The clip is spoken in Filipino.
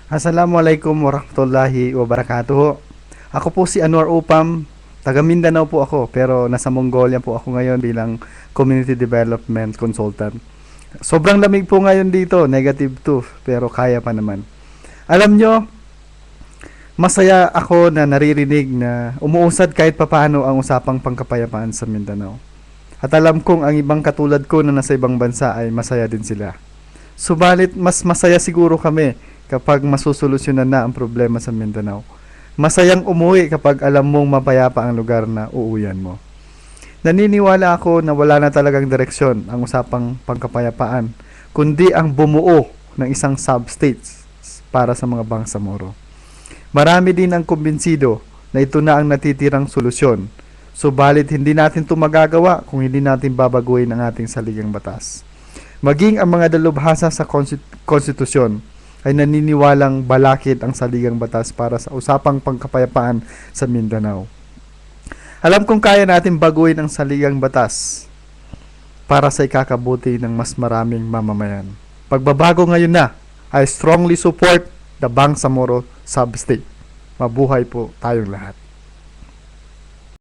Assalamualaikum warahmatullahi wabarakatuh. Ako po si Anwar Upam, taga Mindanao po ako pero nasa Mongolia po ako ngayon bilang Community Development Consultant. Sobrang lamig po ngayon dito, -2 pero kaya pa naman. Alam nyo, masaya ako na naririnig na umuusad kahit papaano ang usapang pangkapayapaan sa Mindanao. At alam kong ang ibang katulad ko na nasa ibang bansa ay masaya din sila. Subalit mas masaya siguro kami kapag masusolusyonan na ang problema sa Mindanao. Masayang umuwi kapag alam mong mapayapa ang lugar na uuwian mo. Naniniwala ako na wala na talagang direksyon ang usapang pangkapayapaan, kundi ang bumuo ng isang substates para sa mga Bangsamoro. Marami din ang kumbinsido na ito na ang natitirang solusyon. Subalit hindi natin ito magagawa kung hindi natin babaguhin ang ating saligang batas. Maging ang mga dalubhasa sa konstitusyon ay naniniwalang balakid ang saligang batas para sa usapang pangkapayapaan sa Mindanao. Alam kong kaya natin baguhin ang saligang batas para sa ikakabuti ng mas maraming mamamayan. Pagbabago ngayon na, I strongly support the Bangsamoro Sub-State. Mabuhay po tayong lahat.